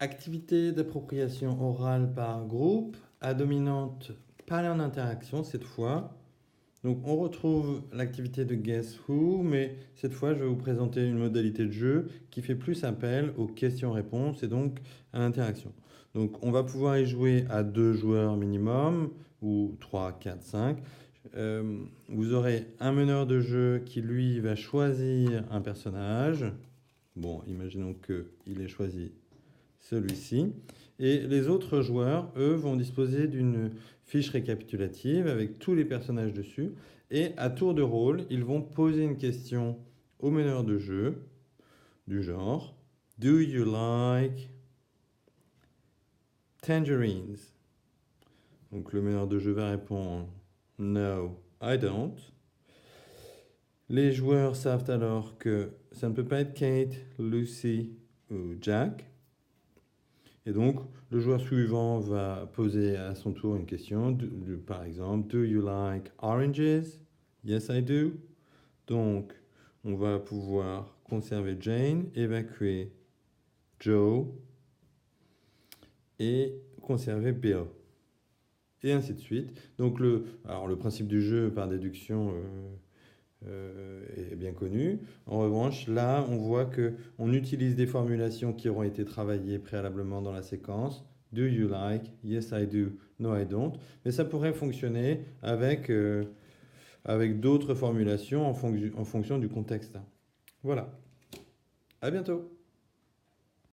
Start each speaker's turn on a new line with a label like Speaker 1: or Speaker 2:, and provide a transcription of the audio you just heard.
Speaker 1: Activité d'appropriation orale par groupe, à dominante pattern d'interaction cette fois. Donc on retrouve l'activité de Guess Who, mais cette fois je vais vous présenter une modalité de jeu qui fait plus appel aux questions-réponses et donc à l'interaction. Donc on va pouvoir y jouer à 2 joueurs minimum, ou 3, 4, 5. Vous aurez un meneur de jeu qui lui va choisir un personnage. Bon, imaginons qu'il ait choisi celui-ci. Et les autres joueurs, eux, vont disposer d'une fiche récapitulative avec tous les personnages dessus. Et à tour de rôle, ils vont poser une question au meneur de jeu du genre Do you like tangerines? Donc le meneur de jeu va répondre No, I don't. Les joueurs savent alors que ça ne peut pas être Kate, Lucy ou Jack. Et donc, le joueur suivant va poser à son tour une question, par exemple, Do you like oranges? Yes, I do. Donc, on va pouvoir conserver Jane, évacuer Joe et conserver Bill. Et ainsi de suite. Donc, le principe du jeu par déduction est bien connu. En revanche, là, on voit qu'on utilise des formulations qui auront été travaillées préalablement dans la séquence. Do you like? Yes, I do. No, I don't. Mais ça pourrait fonctionner avec d'autres formulations en fonction du contexte. Voilà. À bientôt.